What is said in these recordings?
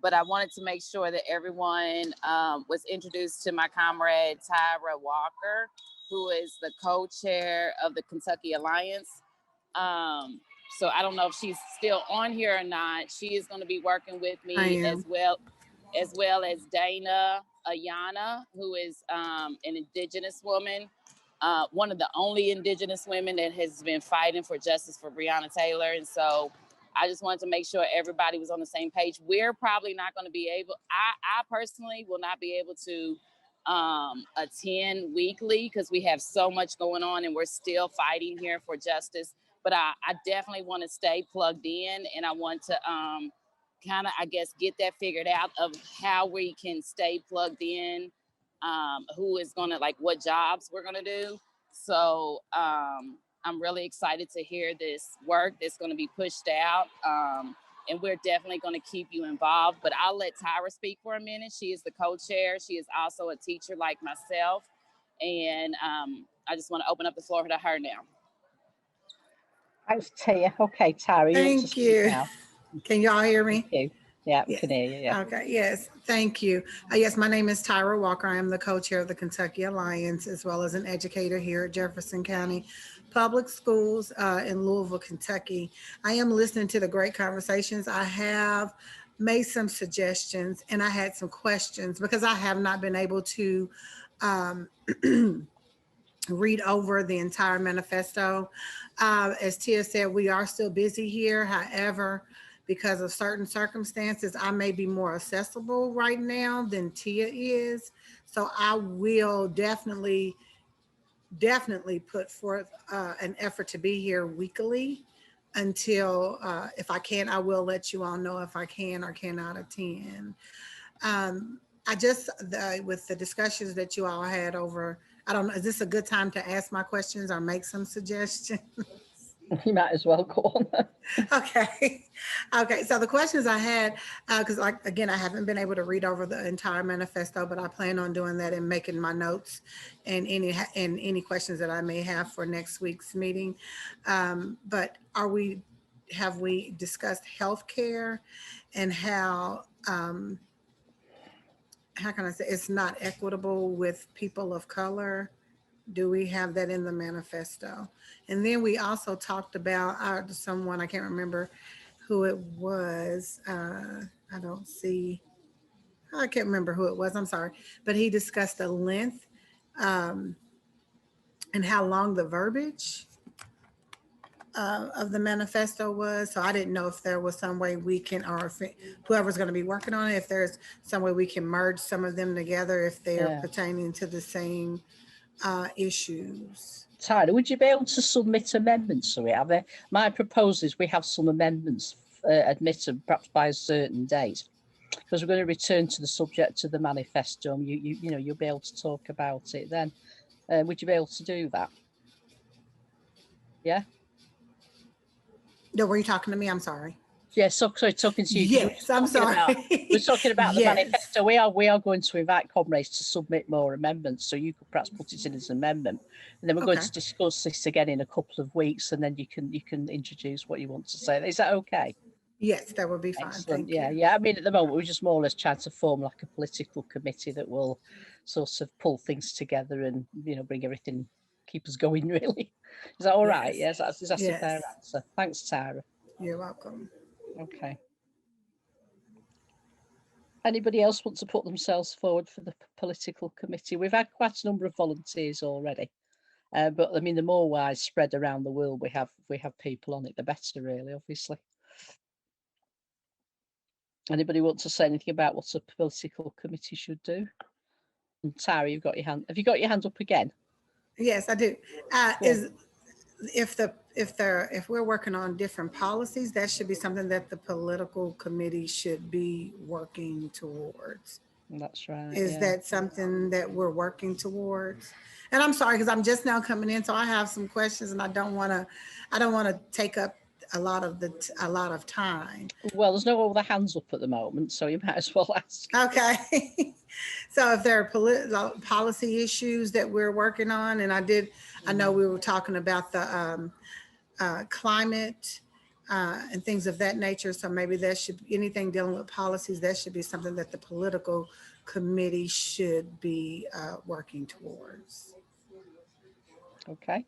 but I wanted to make sure that everyone was introduced to my comrade, Tyra Walker, who is the co-chair of the Kentucky Alliance. So I don't know if she's still on here or not. She is going to be working with me as well as Dana Ayana, who is an Indigenous woman, one of the only Indigenous women that has been fighting for justice for Breonna Taylor. And so I just wanted to make sure everybody was on the same page. We're probably not going to be able, I personally will not be able to attend weekly because we have so much going on and we're still fighting here for justice. But I definitely want to stay plugged in, and I want to kind of, I guess, get that figured out of how we can stay plugged in, who is going to, like, what jobs we're going to do. So I'm really excited to hear this work that's going to be pushed out. And we're definitely going to keep you involved. But I'll let Tyra speak for a minute. She is the co-chair. She is also a teacher like myself. And I just want to open up the floor to her now. Thanks, Tia. Okay, Tyra. Thank you. Now. Can y'all hear me? Thank you. Yeah, we can hear you. Yeah. Okay. Yes. Thank you. Yes, my name is Tyra Walker. I am the co-chair of the Kentucky Alliance, as well as an educator here at Jefferson County Public Schools in Louisville, Kentucky. I am listening to the great conversations. I have made some suggestions and I had some questions because I have not been able to read over the entire manifesto. As Tia said, we are still busy here. However, because of certain circumstances, I may be more accessible right now than Tia is. So I will definitely put forth an effort to be here weekly until, if I can, I will let you all know if I can or cannot attend. I just, with the discussions that you all had over, I don't know, is this a good time to ask my questions or make some suggestions? You might as well go on. Okay. Okay. So the questions I had, because again, I haven't been able to read over the entire manifesto, but I plan on doing that and making my notes and any questions that I may have for next week's meeting. But have we discussed healthcare and how can I say it's not equitable with people of color? Do we have that in the manifesto? And then we also talked about someone, I can't remember who it was. I can't remember who it was, I'm sorry. But he discussed the length and how long the verbiage of the manifesto was. So I didn't know if there was some way we can, or if whoever's going to be working on it, if there's some way we can merge some of them together if they're pertaining to the same issues. Tyler, would you be able to submit amendments to it? My proposal is we have some amendments admitted perhaps by a certain date, because we're going to return to the subject of the manifesto. And you'll be able to talk about it then. Would you be able to do that? Yeah. No, were you talking to me? I'm sorry. Yes, sorry, talking to you. Yes, I'm sorry. We're talking about the manifesto. We are going to invite comrades to submit more amendments, so you could perhaps put it in as an amendment, and then we're going to discuss this again in a couple of weeks, and then you can introduce what you want to say. Is that okay? Yes, that would be fine. Excellent. Yeah. I mean, at the moment, we're just more or less trying to form like a political committee that will sort of pull things together and bring everything, keep us going. Really, is that all right? Yes, that's a fair answer. Thanks, Tara. You're welcome. Okay. Anybody else want to put themselves forward for the political committee? We've had quite a number of volunteers already, but I mean, the more widespread around the world we have people on it, the better, really, obviously. Anybody want to say anything about what a political committee should do? And Tara, you've got your hand. Have you got your hand up again? Yes, I do. If we're working on different policies, that should be something that the political committee should be working towards. That's right. Is that something that we're working towards? And I'm sorry, because I'm just now coming in, so I have some questions, and I don't want to take up a lot of time. Well, there's no other hands up at the moment, so you might as well ask. Okay. So if there are policy issues that we're working on, and I know we were talking about the climate and things of that nature. So maybe that should, anything dealing with policies, that should be something that the political committee should be working towards. Okay.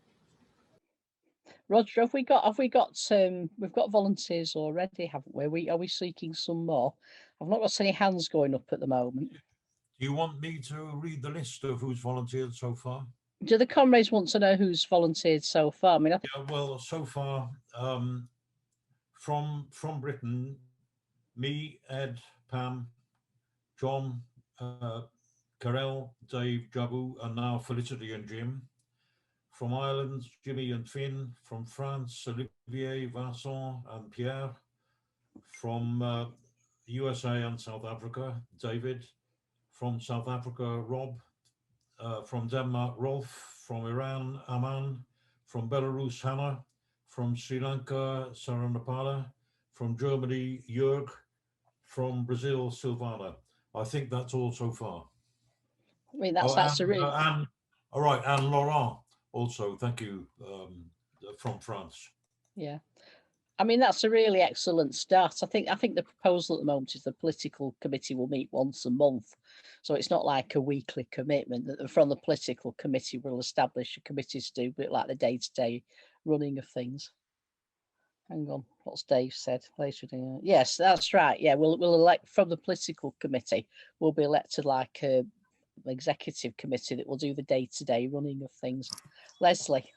Roger, we've got we've got volunteers already, haven't we? Are we seeking some more? I've not got any hands going up at the moment. Do you want me to read the list of who's volunteered so far? Do the comrades want to know who's volunteered so far? I mean, Yeah, well, so far, from Britain, me, Ed, Pam, John, Karel, Dave, Jabu, and now Felicity and Jim. From Ireland, Jimmy and Finn. From France, Olivier, Vincent, and Pierre. From USA and South Africa, David. From South Africa, Rob. From Denmark, Rolf. From Iran, Aman. From Belarus, Hannah. From Sri Lanka, Saranapala. From Germany, Jörg. From Brazil, Silvana. I think that's all so far. I mean, that's a really... And all right, and Laurent also, thank you, from France. Yeah. I mean, that's a really excellent start. I think the proposal at the moment is the political committee will meet once a month. So it's not like a weekly commitment, that from the political committee will establish a committee to do a bit like the day-to-day running of things. Hang on, what's Dave said later? Yes, that's right. Yeah, we'll elect from the political committee. We'll be elected like a executive committee that will do the day-to-day running of things. Leslie.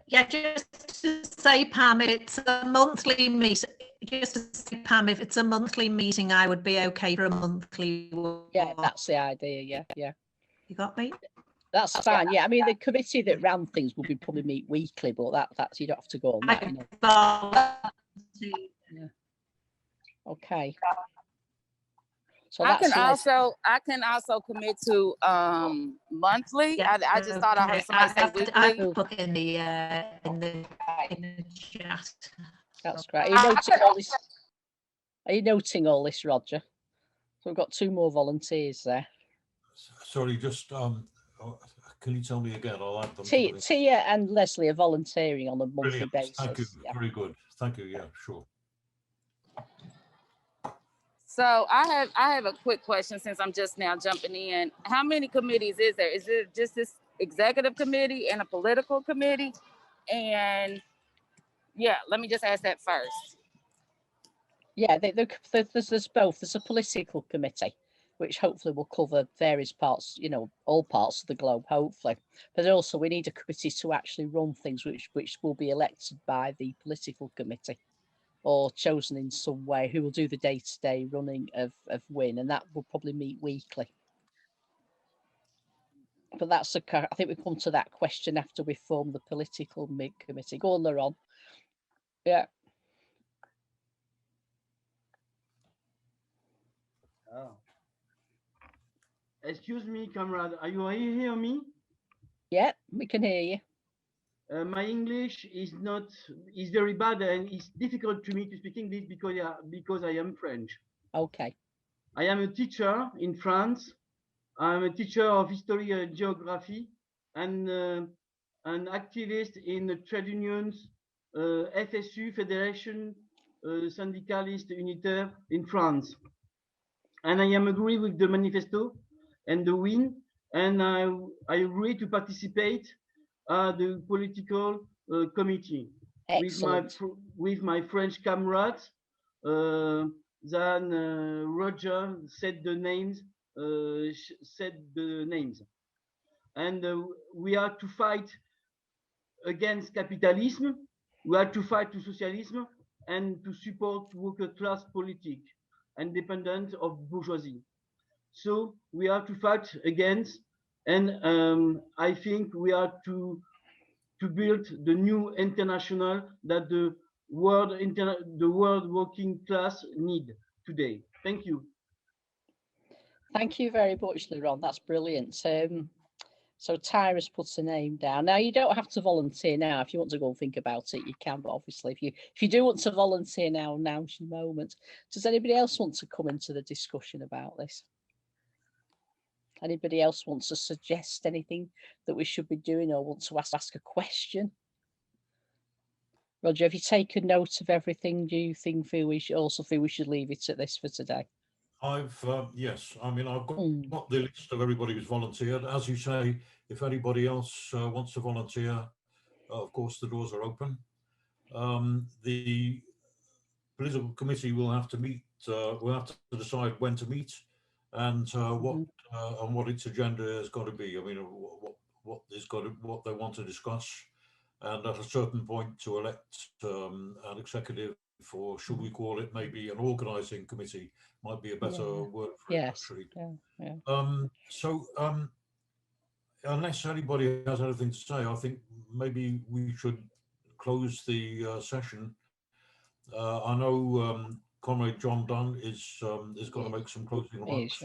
Yeah, just to say, Pam, it's a monthly meeting. Just to say, Pam, if it's a monthly meeting, I would be okay for a monthly one. Yeah, that's the idea. Yeah. You got me? That's fine. Yeah, I mean, the committee that ran things will be probably meet weekly, but that's you don't have to go on that. Yeah. Okay. So I can also commit to monthly. Yeah, I just thought I heard somebody say weekly. I put in the chat. That's great. Are you noting all this? Are you noting all this, Roger? So we've got 2 more volunteers there. Sorry, just can you tell me again? I'll add them. Tia and Leslie are volunteering on a monthly basis. Thank you. Yeah. Very good. Thank you. Yeah, sure. So I have a quick question since I'm just now jumping in. How many committees is there? Is it just this executive committee and a political committee? And yeah, let me just ask that first. Yeah, there's both. There's a political committee, which hopefully will cover various parts, all parts of the globe, hopefully. But also we need a committee to actually run things, which will be elected by the political committee or chosen in some way, who will do the day-to-day running of WIN, and that will probably meet weekly. But that's I think we come to that question after we form the political committee. Go on, Laurent. Yeah. Oh. Excuse me, comrade. Are you hear me? Yeah, we can hear you. My English is very bad, and it's difficult to me to speak English because I am French. Okay. I am a teacher in France. I'm a teacher of history and geography, and an activist in the trade unions, FSU, Fédération Syndicaliste Unitaire in France. And I am agree with the manifesto and the WIN, and I agree to participate the political committee. Excellent. with my French comrades. Then Roger said the names, and we are to fight against capitalism. We are to fight to socialism and to support worker class politics, independent of bourgeoisie. So we are to fight against, and I think we are to build the new international that the world working class need today. Thank you. Thank you very much, Laurent. That's brilliant. So Tyra's put a name down. Now you don't have to volunteer now. If you want to go and think about it, you can. But obviously, if you do want to volunteer now, now's your moment. Does anybody else want to come into the discussion about this? Anybody else wants to suggest anything that we should be doing or want to ask a question? Roger, have you taken note of everything? Do you feel we should leave it at this for today? Yes, I mean, I've got Mm. the list of everybody who's volunteered. As you say, if anybody else wants to volunteer, of course, the doors are open. The political committee will have to meet, we'll have to decide when to meet and what its agenda has got to be. I mean, what they want to discuss, and at a certain point to elect an executive, or should we call it maybe an organising committee, might be a better word for it, actually. Unless anybody has anything to say, I think maybe we should close the session. I know Comrade John Dunn is going to make some closing remarks.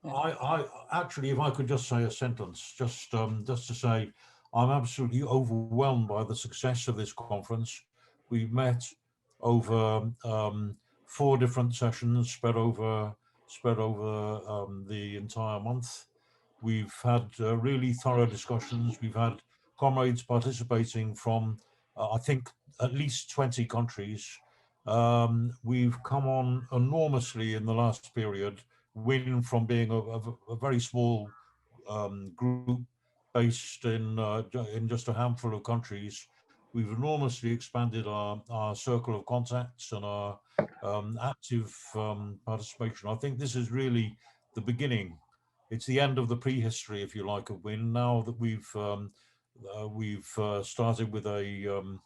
I actually, if I could just say a sentence, just to say, I'm absolutely overwhelmed by the success of this conference. We've met over 4 different sessions spread over the entire month. We've had really thorough discussions. We've had comrades participating from, I think, at least 20 countries. We've come on enormously in the last period, WIN from being a very small group based in just a handful of countries. We've enormously expanded our circle of contacts and our active participation. I think this is really the beginning. It's the end of the prehistory, if you like, of WIN. Now that we've started with a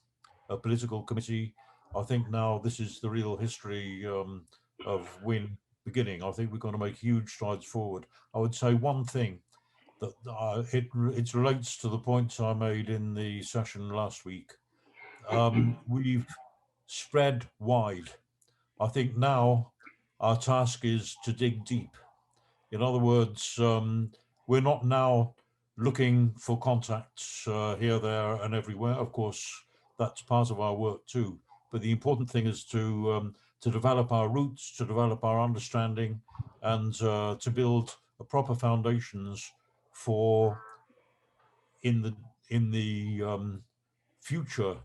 political committee, I think now this is the real history of WIN beginning. I think we're going to make huge strides forward. I would say one thing that it relates to the points I made in the session last week. We've spread wide. I think now our task is to dig deep. In other words, we're not now looking for contacts here, there, and everywhere. Of course, that's part of our work too. But the important thing is to develop our roots, to develop our understanding, and to build a proper foundations for in the future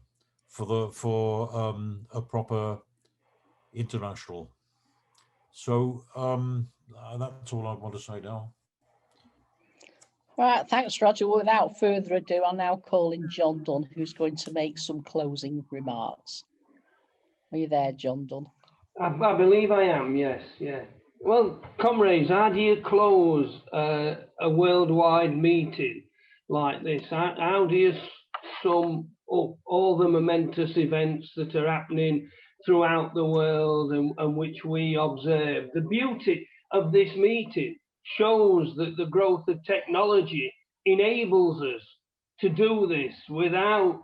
for a proper international. So that's all I want to say now. Right, thanks, Roger. Well, without further ado, I'll now call in John Dunn, who's going to make some closing remarks. Are you there, John Dunn? I believe I am, yes, yeah. Well, comrades, how do you close a worldwide meeting like this? How do you sum up all the momentous events that are happening throughout the world and which we observe? The beauty of this meeting shows that the growth of technology enables us to do this without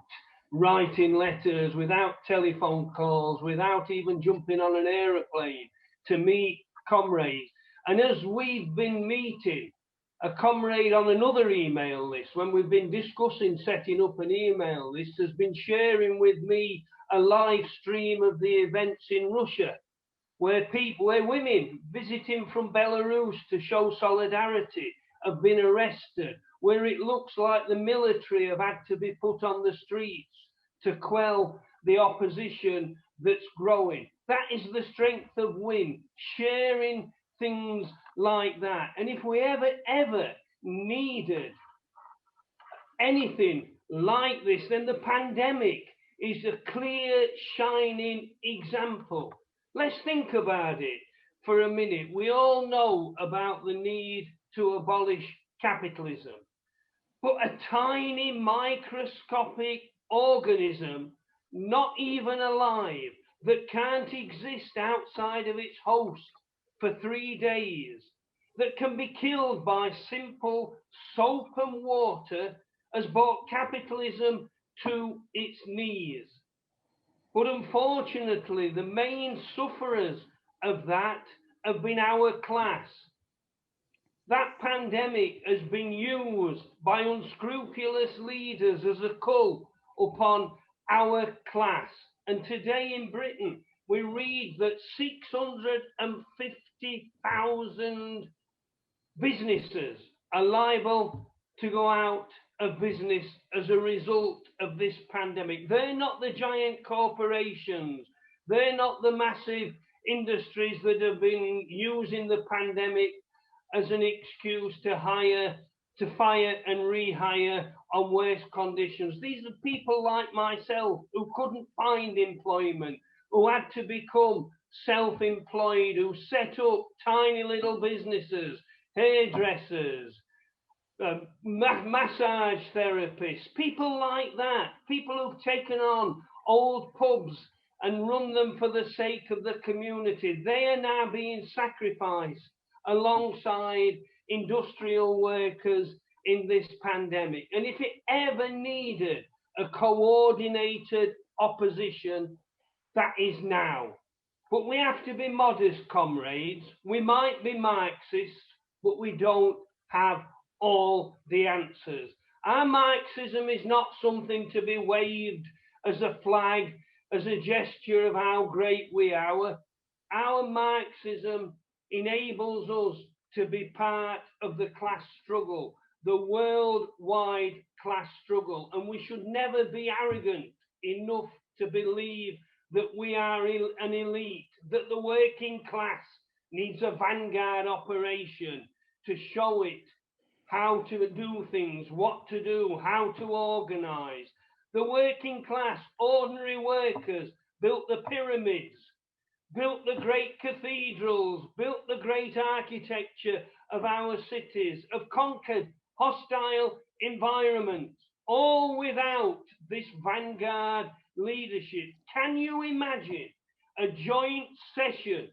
writing letters, without telephone calls, without even jumping on an aeroplane to meet comrades. And as we've been meeting a comrade on another email list, when we've been discussing setting up an email list, has been sharing with me a live stream of the events in Russia, where women visiting from Belarus to show solidarity have been arrested, where it looks like the military have had to be put on the streets to quell the opposition that's growing. That is the strength of WIN, sharing things like that. And if we ever needed anything like this, then the pandemic is a clear, shining example. Let's think about it for a minute. We all know about the need to abolish capitalism, but a tiny microscopic organism, not even alive, that can't exist outside of its host for 3 days, that can be killed by simple soap and water, has brought capitalism to its knees. But unfortunately, the main sufferers of that have been our class. That pandemic has been used by unscrupulous leaders as a cull upon our class. And today in Britain, we read that 650,000 businesses are liable to go out of business as a result of this pandemic. They're not the giant corporations. They're not the massive industries that have been using the pandemic as an excuse to fire and rehire on worse conditions. These are people like myself who couldn't find employment, who had to become self-employed, who set up tiny little businesses, hairdressers, massage therapists, people like that, people who've taken on old pubs and run them for the sake of the community. They are now being sacrificed alongside industrial workers in this pandemic. And if it ever needed a coordinated opposition, that is now. But we have to be modest, comrades. We might be Marxists, but we don't have all the answers. Our Marxism is not something to be waved as a flag, as a gesture of how great we are. Our Marxism enables us to be part of the class struggle, the worldwide class struggle. And we should never be arrogant enough to believe that we are an elite, that the working class needs a vanguard operation to show it how to do things, what to do, how to organize. The working class, ordinary workers, built the pyramids, built the great cathedrals, built the great architecture of our cities, have conquered hostile environments, all without this vanguard leadership. Can you imagine a joint session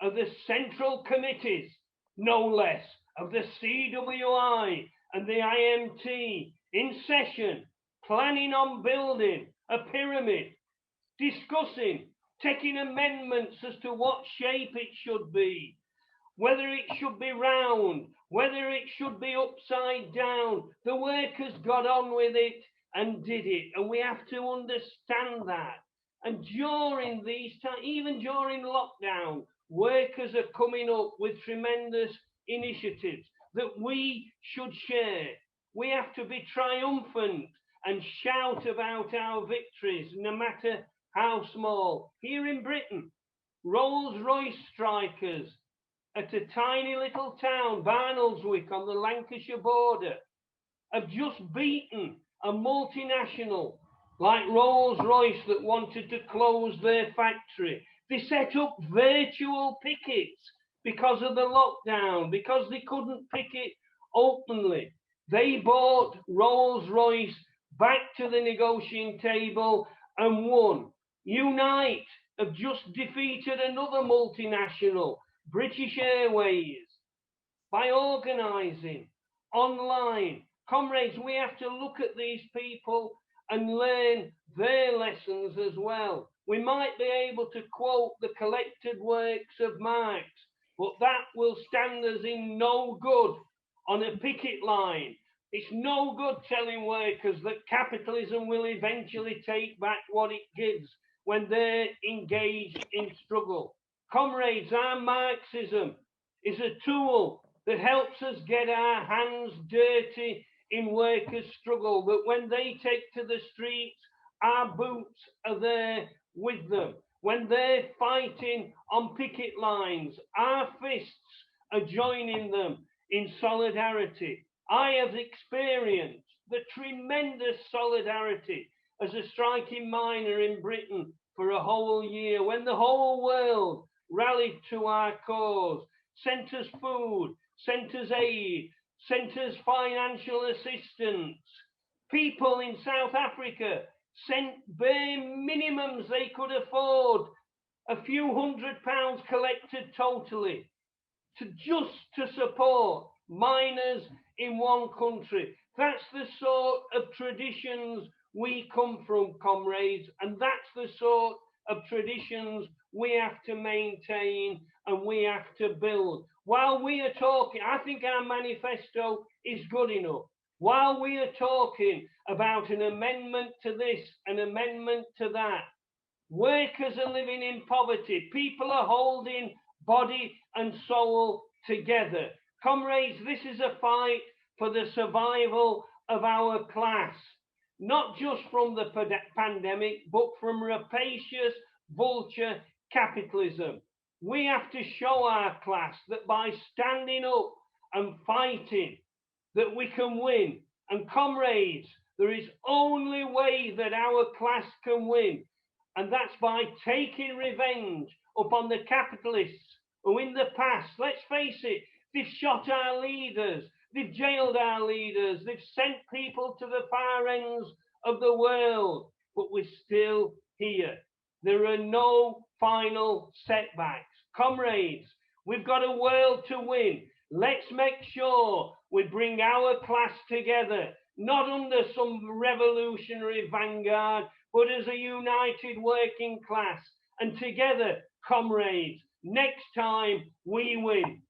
of the central committees, no less, of the CWI and the IMT in session, planning on building a pyramid, discussing, taking amendments as to what shape it should be, whether it should be round, whether it should be upside down? The workers got on with it and did it, and we have to understand that. And during these times, even during lockdown, workers are coming up with tremendous initiatives that we should share. We have to be triumphant and shout about our victories, no matter how small. Here in Britain, Rolls-Royce strikers at a tiny little town, Barnoldswick, on the Lancashire border, have just beaten a multinational like Rolls-Royce that wanted to close their factory. They set up virtual pickets because of the lockdown, because they couldn't picket openly. They brought Rolls-Royce back to the negotiating table and won. Unite have just defeated another multinational, British Airways, by organising online. Comrades, we have to look at these people and learn their lessons as well. We might be able to quote the collected works of Marx, but that will stand us in no good on a picket line. It's no good telling workers that capitalism will eventually take back what it gives when they're engaged in struggle. Comrades, our Marxism is a tool that helps us get our hands dirty in workers' struggle, that when they take to the streets, our boots are there with them. When they're fighting on picket lines, our fists are joining them in solidarity. I have experienced the tremendous solidarity as a striking miner in Britain for a whole year, when the whole world rallied to our cause, sent us food, sent us aid, sent us financial assistance. People in South Africa sent bare minimums they could afford, a few £100 collected totally, to support miners in one country. That's the sort of traditions we come from, comrades, and that's the sort of traditions we have to maintain and we have to build. While we are talking, I think our manifesto is good enough. While we are talking about an amendment to this, an amendment to that, workers are living in poverty. People are holding body and soul together. Comrades, this is a fight for the survival of our class, not just from the pandemic, but from rapacious vulture capitalism. We have to show our class that by standing up and fighting, that we can win. And comrades, there is only way that our class can win, and that's by taking revenge upon the capitalists who in the past, let's face it, they've shot our leaders, they've jailed our leaders, they've sent people to the far ends of the world, but we're still here. There are no final setbacks. Comrades, we've got a world to win. Let's make sure we bring our class together, not under some revolutionary vanguard, but as a united working class. And together, comrades, next time we win.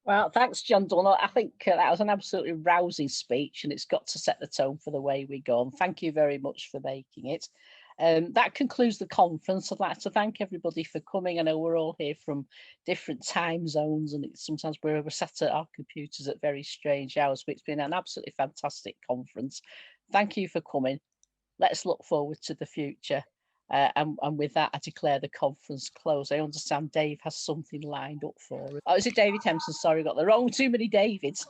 Well, thanks, John Donald. I think that was an absolutely rousing speech, and it's got to set the tone for the way we go on. Thank you very much for making it. That concludes the conference. I'd like to thank everybody for coming. I know we're all here from different time zones, and sometimes we're sat at our computers at very strange hours, but it's been an absolutely fantastic conference. Thank you for coming. Let's look forward to the future. And with that, I declare the conference closed. I understand Dave has something lined up for us. Oh, is it David Hempson? Sorry, got the wrong, too many Davids.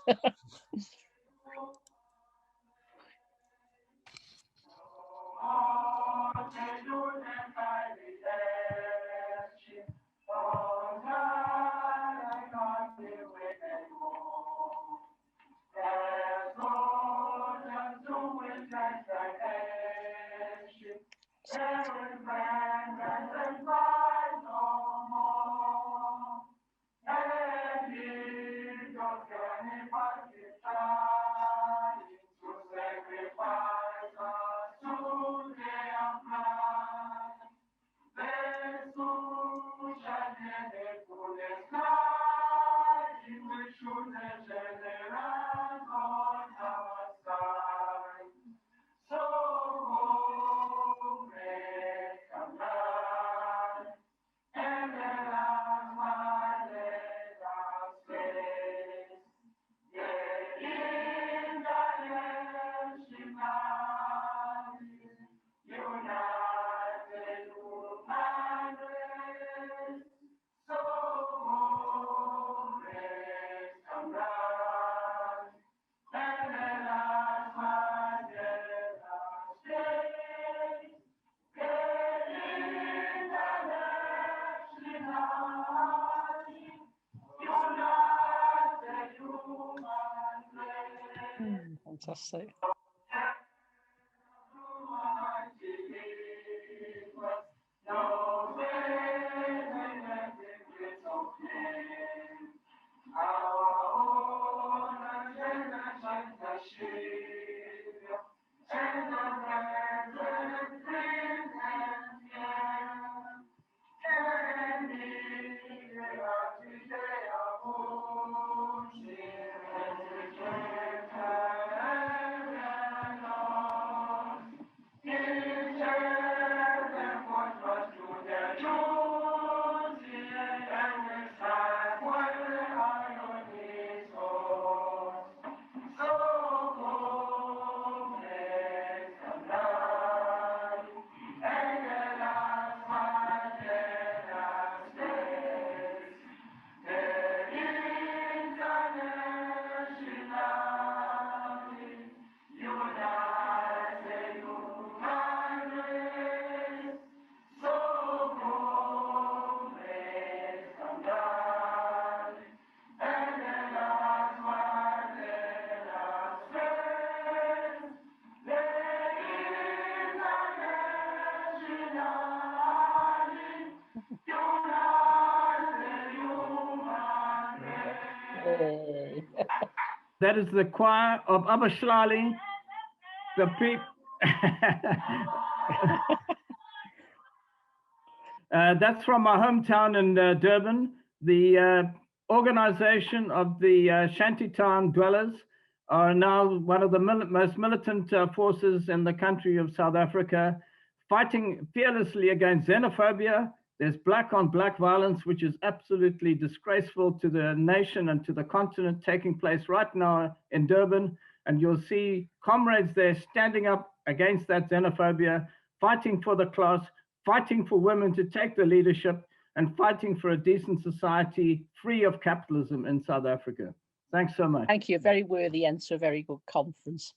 Fantastic. That is the choir of Abashlali. The that's from my hometown in Durban. The organization of the shantytown dwellers are now one of the most militant forces in the country of South Africa, fighting fearlessly against xenophobia There's black on black violence, which is absolutely disgraceful to the nation and to the continent, taking place right now in Durban. And you'll see comrades there standing up against that xenophobia, fighting for the class, fighting for women to take the leadership, and fighting for a decent society free of capitalism in South Africa. Thanks so much. Thank you. A very worthy end to a very good conference.